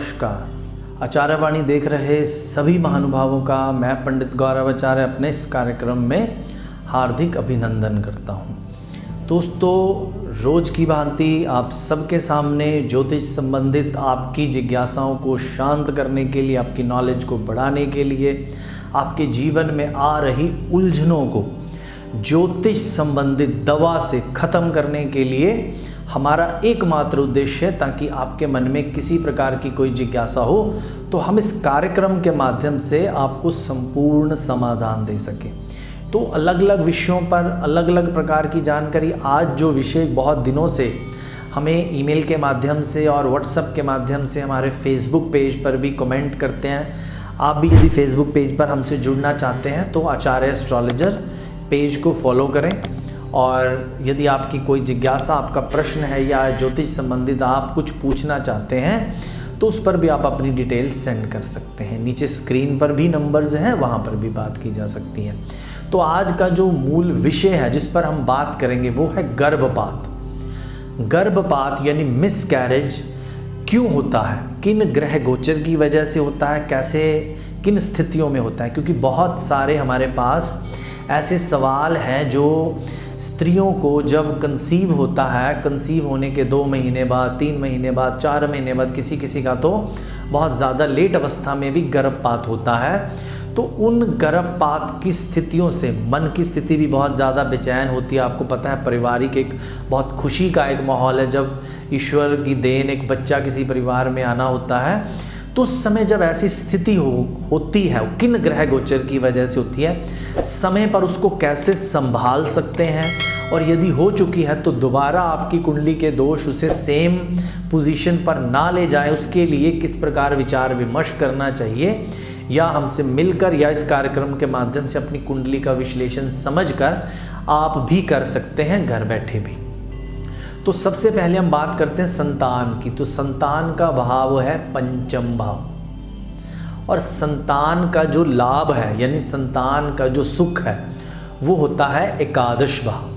नमस्कार। आचार्यवाणी देख रहे सभी महानुभावों का मैं पंडित गौरव आचार्य अपने इस कार्यक्रम में हार्दिक अभिनंदन करता हूँ। दोस्तों, रोज़ की भांति आप सबके सामने ज्योतिष संबंधित आपकी जिज्ञासाओं को शांत करने के लिए, आपकी नॉलेज को बढ़ाने के लिए, आपके जीवन में आ रही उलझनों को ज्योतिष संबंधित दवा से ख़त्म करने के लिए हमारा एकमात्र उद्देश्य है, ताकि आपके मन में किसी प्रकार की कोई जिज्ञासा हो तो हम इस कार्यक्रम के माध्यम से आपको संपूर्ण समाधान दे सकें। तो अलग अलग विषयों पर अलग अलग प्रकार की जानकारी, आज जो विषय बहुत दिनों से हमें ईमेल के माध्यम से और व्हाट्सएप के माध्यम से हमारे फेसबुक पेज पर भी कमेंट करते हैं। आप भी यदि फेसबुक पेज पर हमसे जुड़ना चाहते हैं तो आचार्य एस्ट्रोलॉजर पेज को फॉलो करें, और यदि आपकी कोई जिज्ञासा, आपका प्रश्न है या ज्योतिष संबंधित आप कुछ पूछना चाहते हैं तो उस पर भी आप अपनी डिटेल्स सेंड कर सकते हैं। नीचे स्क्रीन पर भी नंबर्स हैं, वहाँ पर भी बात की जा सकती है। तो आज का जो मूल विषय है जिस पर हम बात करेंगे वो है गर्भपात। गर्भपात यानी मिसकैरेज क्यों होता है, किन ग्रह गोचर की वजह से होता है, कैसे किन स्थितियों में होता है, क्योंकि बहुत सारे हमारे पास ऐसे सवाल हैं जो स्त्रियों को जब कंसीव होता है, कंसीव होने के 2 महीने बाद, 3 महीने बाद, 4 महीने बाद, किसी का तो बहुत ज़्यादा लेट अवस्था में भी गर्भपात होता है। तो उन गर्भपात की स्थितियों से मन की स्थिति भी बहुत ज़्यादा बेचैन होती है। आपको पता है, पारिवारिक एक बहुत खुशी का एक माहौल है। जब ईश्वर की देन एक बच्चा किसी परिवार में आना होता है तो उस समय जब ऐसी स्थिति होती है, किन ग्रह गोचर की वजह से होती है, समय पर उसको कैसे संभाल सकते हैं, और यदि हो चुकी है तो दोबारा आपकी कुंडली के दोष उसे सेम पोजीशन पर ना ले जाए, उसके लिए किस प्रकार विचार विमर्श करना चाहिए, या हमसे मिलकर या इस कार्यक्रम के माध्यम से अपनी कुंडली का विश्लेषण समझकर आप भी कर सकते हैं घर बैठे भी। तो सबसे पहले हम बात करते हैं संतान की। तो संतान का भाव है पंचम भाव, और संतान का जो लाभ है यानी संतान का जो सुख है वो होता है एकादश भाव,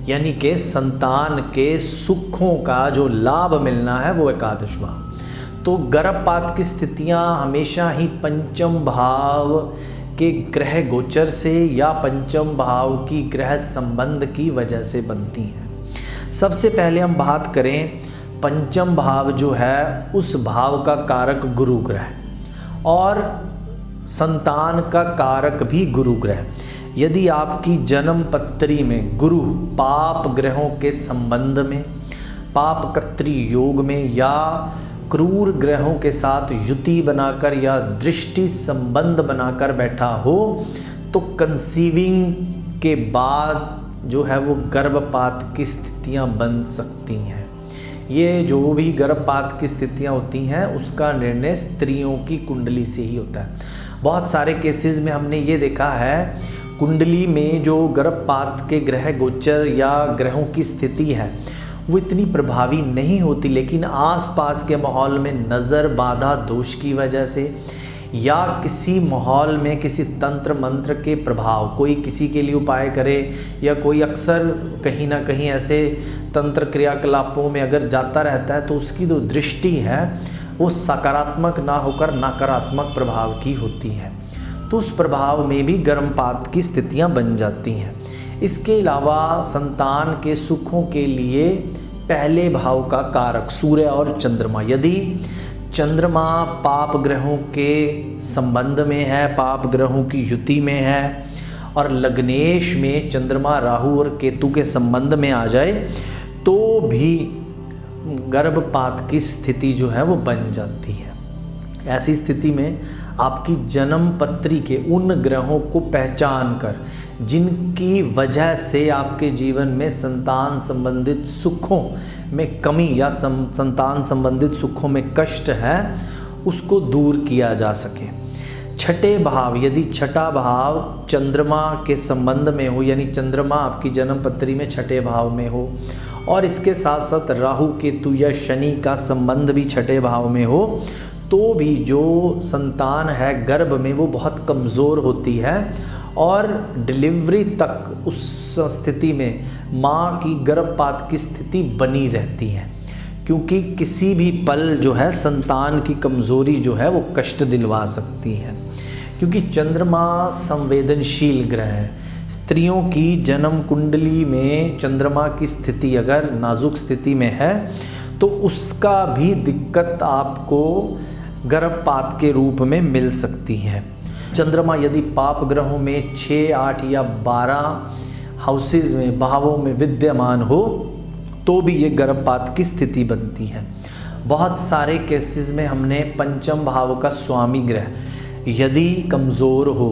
यानी कि संतान के सुखों का जो लाभ मिलना है वो एकादश भाव। तो गर्भपात की स्थितियां हमेशा ही पंचम भाव के ग्रह गोचर से या पंचम भाव की ग्रह संबंध की वजह से बनती हैं। सबसे पहले हम बात करें, पंचम भाव जो है उस भाव का कारक गुरु ग्रह, और संतान का कारक भी गुरु ग्रह। यदि आपकी जन्म पत्री में गुरु पाप ग्रहों के संबंध में, पाप कत्री योग में या क्रूर ग्रहों के साथ युति बनाकर या दृष्टि संबंध बनाकर बैठा हो तो कंसीविंग के बाद जो है वो गर्भपात की स्थितियां बन सकती हैं। ये जो भी गर्भपात की स्थितियां होती हैं उसका निर्णय स्त्रियों की कुंडली से ही होता है। बहुत सारे केसेस में हमने ये देखा है, कुंडली में जो गर्भपात के ग्रह गोचर या ग्रहों की स्थिति है वो इतनी प्रभावी नहीं होती, लेकिन आसपास के माहौल में नज़र बाधा दोष की वजह से या किसी माहौल में किसी तंत्र मंत्र के प्रभाव, कोई किसी के लिए उपाय करे या कोई अक्सर कहीं ना कहीं ऐसे तंत्र क्रियाकलापों में अगर जाता रहता है तो उसकी जो दृष्टि है वो सकारात्मक ना होकर नकारात्मक प्रभाव की होती है, तो उस प्रभाव में भी गर्भपात की स्थितियां बन जाती हैं। इसके अलावा संतान के सुखों के लिए पहले भाव का कारक सूर्य और चंद्रमा, यदि चंद्रमा पाप ग्रहों के संबंध में है, पाप ग्रहों की युति में है, और लग्नेश में चंद्रमा राहु और केतु के संबंध में आ जाए तो भी गर्भपात की स्थिति जो है वो बन जाती है। ऐसी स्थिति में आपकी जन्म पत्री के उन ग्रहों को पहचान कर जिनकी वजह से आपके जीवन में संतान संबंधित सुखों में कमी या संतान संबंधित सुखों में कष्ट है उसको दूर किया जा सके। छठे भाव, यदि छठा भाव चंद्रमा के संबंध में हो, यानी चंद्रमा आपकी जन्म पत्री में छठे भाव में हो और इसके साथ साथ राहु केतु या शनि का संबंध भी छठे भाव में हो, तो भी जो संतान है गर्भ में वो बहुत कमज़ोर होती है और डिलीवरी तक उस स्थिति में माँ की गर्भपात की स्थिति बनी रहती है। क्योंकि किसी भी पल जो है संतान की कमज़ोरी जो है वो कष्ट दिलवा सकती है। क्योंकि चंद्रमा संवेदनशील ग्रह है। स्त्रियों की जन्म कुंडली में चंद्रमा की स्थिति अगर नाजुक स्थिति में है तो उसका भी दिक्कत आपको गर्भपात के रूप में मिल सकती है। चंद्रमा यदि पाप ग्रहों में 6, 8 या 12 हाउसेज में, भावों में विद्यमान हो तो भी ये गर्भपात की स्थिति बनती है। बहुत सारे केसेस में हमने पंचम भाव का स्वामी ग्रह यदि कमज़ोर हो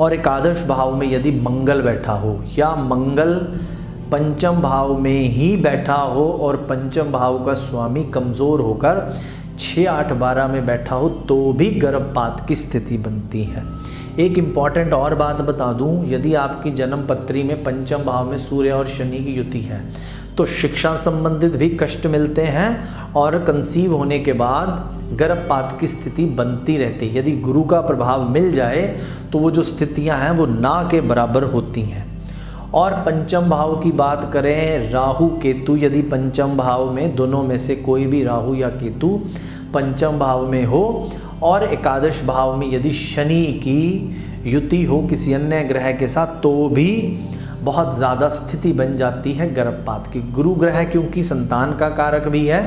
और एकादश भाव में यदि मंगल बैठा हो या मंगल पंचम भाव में ही बैठा हो और पंचम भाव का स्वामी कमज़ोर होकर 6, 8, 12 में बैठा हो तो भी गर्भपात की स्थिति बनती है। एक इम्पॉर्टेंट और बात बता दूं, यदि आपकी जन्म पत्री में पंचम भाव में सूर्य और शनि की युति है तो शिक्षा संबंधित भी कष्ट मिलते हैं और कंसीव होने के बाद गर्भपात की स्थिति बनती रहती है। यदि गुरु का प्रभाव मिल जाए तो वो जो स्थितियां हैं वो ना के बराबर होती हैं। और पंचम भाव की बात करें, राहु केतु यदि पंचम भाव में, दोनों में से कोई भी राहु या केतु पंचम भाव में हो और एकादश भाव में यदि शनि की युति हो किसी अन्य ग्रह के साथ तो भी बहुत ज़्यादा स्थिति बन जाती है गर्भपात की। गुरु ग्रह क्योंकि संतान का कारक भी है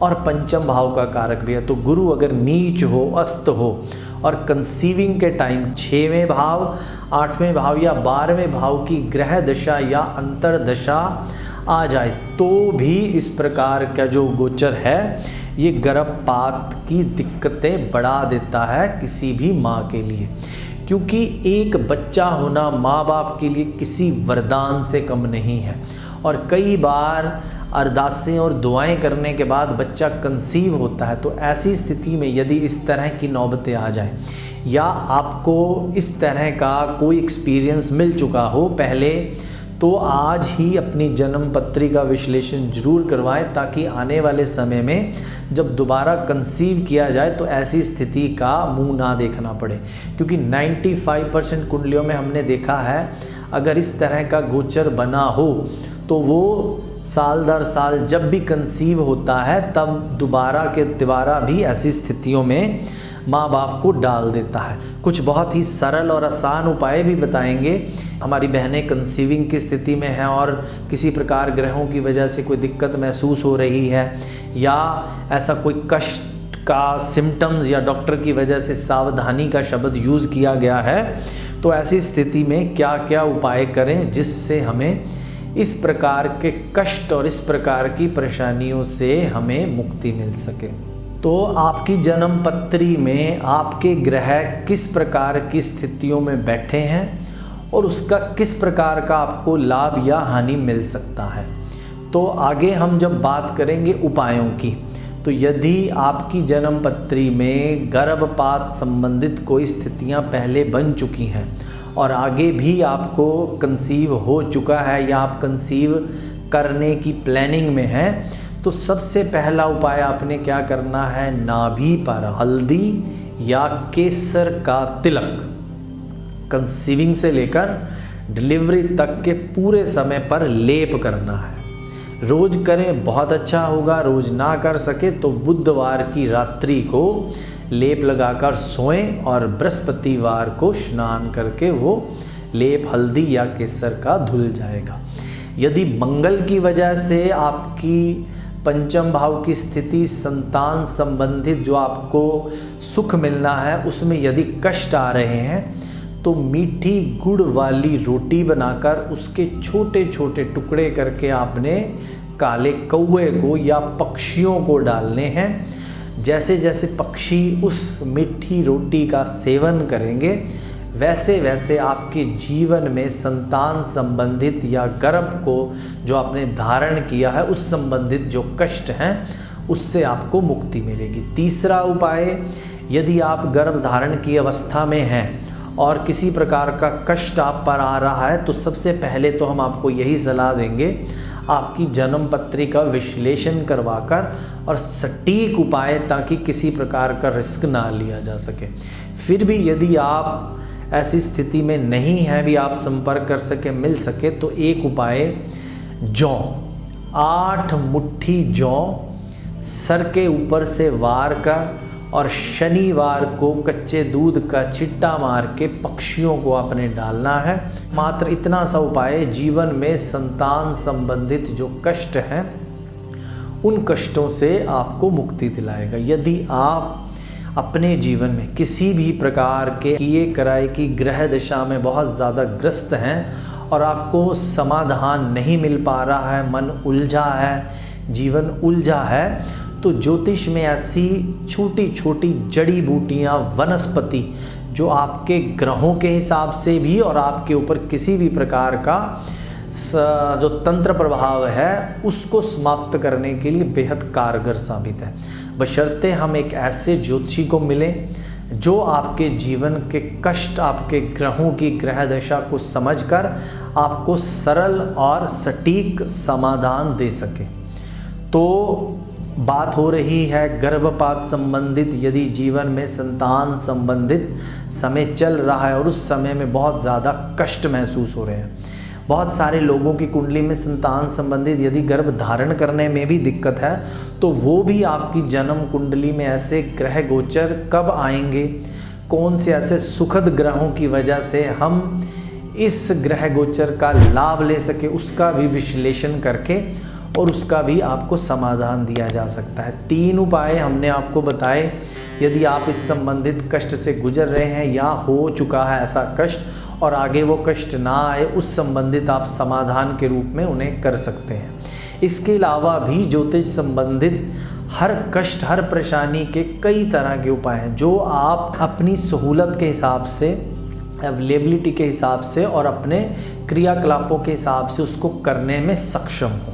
और पंचम भाव का कारक भी है, तो गुरु अगर नीच हो, अस्त हो और कंसीविंग के टाइम 6वें भाव, 8वें भाव या 12वें भाव की ग्रह दशा या अंतरदशा आ जाए तो भी इस प्रकार का जो गोचर है ये गर्भपात की दिक्कतें बढ़ा देता है किसी भी माँ के लिए। क्योंकि एक बच्चा होना माँ बाप के लिए किसी वरदान से कम नहीं है और कई बार अरदासें और दुआएं करने के बाद बच्चा कंसीव होता है। तो ऐसी स्थिति में यदि इस तरह की नौबतें आ जाए या आपको इस तरह का कोई एक्सपीरियंस मिल चुका हो पहले, तो आज ही अपनी जन्म पत्री का विश्लेषण जरूर करवाएं ताकि आने वाले समय में जब दोबारा कंसीव किया जाए तो ऐसी स्थिति का मुंह ना देखना पड़े। क्योंकि 95% कुंडलियों में हमने देखा है अगर इस तरह का गोचर बना हो तो वो साल दर साल जब भी कंसीव होता है तब दोबारा भी ऐसी स्थितियों में माँ बाप को डाल देता है। कुछ बहुत ही सरल और आसान उपाय भी बताएंगे। हमारी बहनें कंसीविंग की स्थिति में हैं और किसी प्रकार ग्रहों की वजह से कोई दिक्कत महसूस हो रही है या ऐसा कोई कष्ट का सिम्टम्स या डॉक्टर की वजह से सावधानी का शब्द यूज़ किया गया है, तो ऐसी स्थिति में क्या क्या उपाय करें जिससे हमें इस प्रकार के कष्ट और इस प्रकार की परेशानियों से हमें मुक्ति मिल सके। तो आपकी जन्म पत्री में आपके ग्रह किस प्रकार की स्थितियों में बैठे हैं और उसका किस प्रकार का आपको लाभ या हानि मिल सकता है। तो आगे हम जब बात करेंगे उपायों की, तो यदि आपकी जन्म पत्री में गर्भपात संबंधित कोई स्थितियां पहले बन चुकी हैं और आगे भी आपको कंसीव हो चुका है या आप कंसीव करने की प्लानिंग में हैं, तो सबसे पहला उपाय आपने क्या करना है, नाभि पर हल्दी या केसर का तिलक कंसीविंग से लेकर डिलीवरी तक के पूरे समय पर लेप करना है। रोज करें बहुत अच्छा होगा, रोज ना कर सके तो बुधवार की रात्रि को लेप लगाकर सोएं और बृहस्पतिवार को स्नान करके वो लेप हल्दी या केसर का धुल जाएगा। यदि मंगल की वजह से आपकी पंचम भाव की स्थिति संतान संबंधित जो आपको सुख मिलना है उसमें यदि कष्ट आ रहे हैं तो मीठी गुड़ वाली रोटी बनाकर उसके छोटे छोटे टुकड़े करके आपने काले कौवे को या पक्षियों को डालने हैं। जैसे जैसे पक्षी उस मीठी रोटी का सेवन करेंगे वैसे वैसे आपके जीवन में संतान संबंधित या गर्भ को जो आपने धारण किया है उस संबंधित जो कष्ट हैं उससे आपको मुक्ति मिलेगी। तीसरा उपाय, यदि आप गर्भ धारण की अवस्था में हैं और किसी प्रकार का कष्ट आप पर आ रहा है तो सबसे पहले तो हम आपको यही सलाह देंगे, आपकी जन्म पत्री का विश्लेषण करवाकर और सटीक उपाय ताकि किसी प्रकार का रिस्क ना लिया जा सके। फिर भी यदि आप ऐसी स्थिति में नहीं है भी आप संपर्क कर सके, मिल सके, तो एक उपाय जौ, 8 मुट्ठी जौ सर के ऊपर से वार कर और शनिवार को कच्चे दूध का छिट्टा मार के पक्षियों को आपने डालना है। मात्र इतना सा उपाय जीवन में संतान संबंधित जो कष्ट हैं उन कष्टों से आपको मुक्ति दिलाएगा। यदि आप अपने जीवन में किसी भी प्रकार के किए कराए की ग्रह दशा में बहुत ज़्यादा ग्रस्त हैं और आपको समाधान नहीं मिल पा रहा है, मन उलझा है, जीवन उलझा है, तो ज्योतिष में ऐसी छोटी छोटी जड़ी बूटियाँ, वनस्पति जो आपके ग्रहों के हिसाब से भी और आपके ऊपर किसी भी प्रकार का जो तंत्र प्रभाव है उसको समाप्त करने के लिए बेहद कारगर साबित है, बशर्ते हम एक ऐसे ज्योतिषी को मिलें जो आपके जीवन के कष्ट, आपके ग्रहों की ग्रह दशा को समझकर आपको सरल और सटीक समाधान दे सके। तो बात हो रही है गर्भपात संबंधित, यदि जीवन में संतान संबंधित समय चल रहा है और उस समय में बहुत ज़्यादा कष्ट महसूस हो रहे हैं। बहुत सारे लोगों की कुंडली में संतान संबंधित यदि गर्भ धारण करने में भी दिक्कत है तो वो भी आपकी जन्म कुंडली में ऐसे ग्रह गोचर कब आएंगे, कौन से ऐसे सुखद ग्रहों की वजह से हम इस ग्रह गोचर का लाभ ले सके, उसका भी विश्लेषण करके और उसका भी आपको समाधान दिया जा सकता है। 3 उपाय हमने आपको बताए। यदि आप इस संबंधित कष्ट से गुजर रहे हैं या हो चुका है ऐसा कष्ट और आगे वो कष्ट ना आए, उस संबंधित आप समाधान के रूप में उन्हें कर सकते हैं। इसके अलावा भी ज्योतिष संबंधित हर कष्ट, हर परेशानी के कई तरह के उपाय हैं जो आप अपनी सहूलत के हिसाब से, अवेलेबिलिटी के हिसाब से और अपने क्रियाकलापों के हिसाब से उसको करने में सक्षम हो।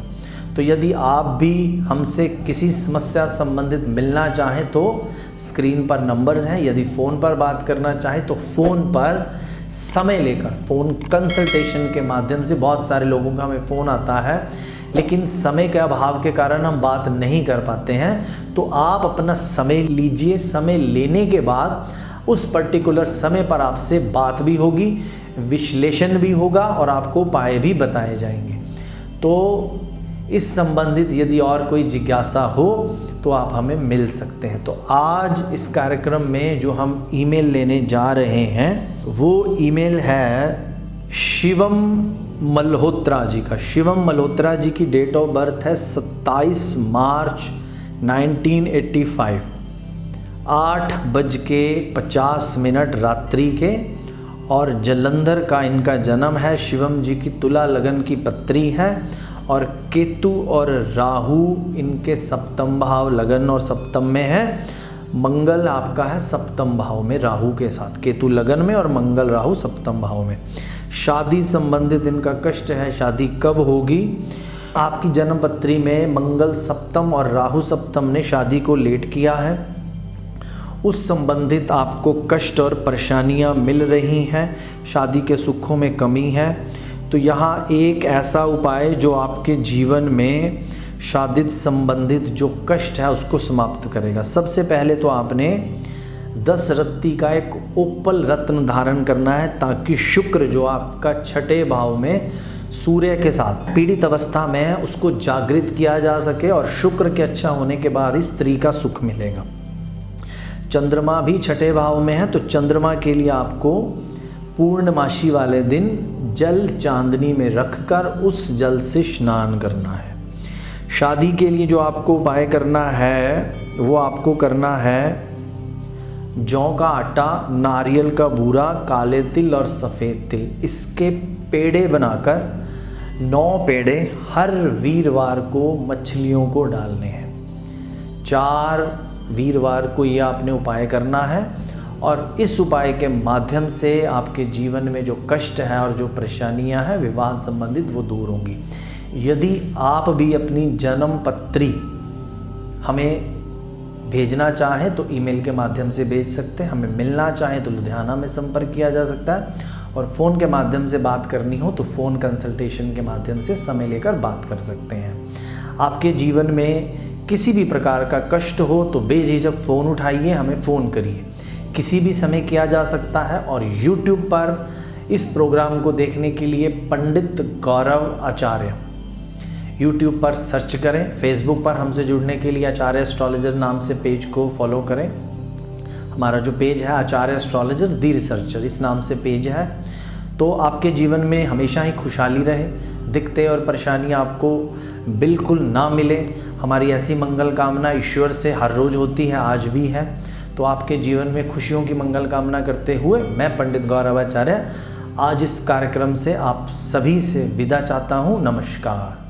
तो यदि आप भी हमसे किसी समस्या संबंधित मिलना चाहें तो स्क्रीन पर नंबर्स हैं। यदि फ़ोन पर बात करना चाहें तो फ़ोन पर समय लेकर, फ़ोन कंसल्टेशन के माध्यम से, बहुत सारे लोगों का हमें फ़ोन आता है लेकिन समय के अभाव के कारण हम बात नहीं कर पाते हैं, तो आप अपना समय लीजिए। समय लेने के बाद उस पर्टिकुलर समय पर आपसे बात भी होगी, विश्लेषण भी होगा और आपको उपाय भी बताए जाएंगे। तो इस संबंधित यदि और कोई जिज्ञासा हो तो आप हमें मिल सकते हैं। तो आज इस कार्यक्रम में जो हम ईमेल लेने जा रहे हैं वो ईमेल है शिवम मल्होत्रा जी का। शिवम मल्होत्रा जी की डेट ऑफ बर्थ है 27 मार्च 1985, 8:50 रात्रि के, और जलंधर का इनका जन्म है। शिवम जी की तुला लगन की पत्री है और केतु और राहु इनके सप्तम भाव, लगन और सप्तम में है। मंगल आपका है सप्तम भाव में राहु के साथ, केतु लगन में और मंगल राहु सप्तम भाव में। शादी संबंधित इनका कष्ट है, शादी कब होगी? आपकी जन्म पत्री में मंगल सप्तम और राहु सप्तम ने शादी को लेट किया है, उस संबंधित आपको कष्ट और परेशानियां मिल रही हैं, शादी के सुखों में कमी है। तो यहाँ एक ऐसा उपाय जो आपके जीवन में शादी संबंधित जो कष्ट है उसको समाप्त करेगा। सबसे पहले तो आपने 10 रत्ती का एक ओपल रत्न धारण करना है ताकि शुक्र जो आपका 6ठे भाव में सूर्य के साथ पीड़ित अवस्था में है उसको जागृत किया जा सके और शुक्र के अच्छा होने के बाद ही स्त्री का सुख मिलेगा। चंद्रमा भी 6ठे भाव में है तो चंद्रमा के लिए आपको पूर्णमासी वाले दिन जल चांदनी में रखकर उस जल से स्नान करना है। शादी के लिए जो आपको उपाय करना है वो आपको करना है जौ का आटा, नारियल का बूरा, काले तिल और सफ़ेद तिल, इसके पेड़े बनाकर 9 पेड़े हर वीरवार को मछलियों को डालने हैं। 4 वीरवार को ये आपने उपाय करना है और इस उपाय के माध्यम से आपके जीवन में जो कष्ट है और जो परेशानियां हैं विवाह संबंधित वो दूर होंगी। यदि आप भी अपनी जन्म पत्री हमें भेजना चाहें तो ईमेल के माध्यम से भेज सकते हैं, हमें मिलना चाहें तो लुधियाना में संपर्क किया जा सकता है और फ़ोन के माध्यम से बात करनी हो तो फ़ोन कंसल्टेशन के माध्यम से समय लेकर बात कर सकते हैं। आपके जीवन में किसी भी प्रकार का कष्ट हो तो बेझिझक फ़ोन उठाइए, हमें फ़ोन करिए, किसी भी समय किया जा सकता है। और YouTube पर इस प्रोग्राम को देखने के लिए पंडित गौरव आचार्य यूट्यूब पर सर्च करें। फेसबुक पर हमसे जुड़ने के लिए आचार्य एस्ट्रोलॉजर नाम से पेज को फॉलो करें। हमारा जो पेज है आचार्य एस्ट्रोलॉजर दी रिसर्चर, इस नाम से पेज है। तो आपके जीवन में हमेशा ही खुशहाली रहे, दिक्कतें और परेशानियां आपको बिल्कुल ना मिले, हमारी ऐसी मंगल कामना ईश्वर से हर रोज़ होती है, आज भी है। तो आपके जीवन में खुशियों की मंगल कामना करते हुए मैं पंडित गौरव आचार्य आज इस कार्यक्रम से आप सभी से विदा चाहता हूँ। नमस्कार।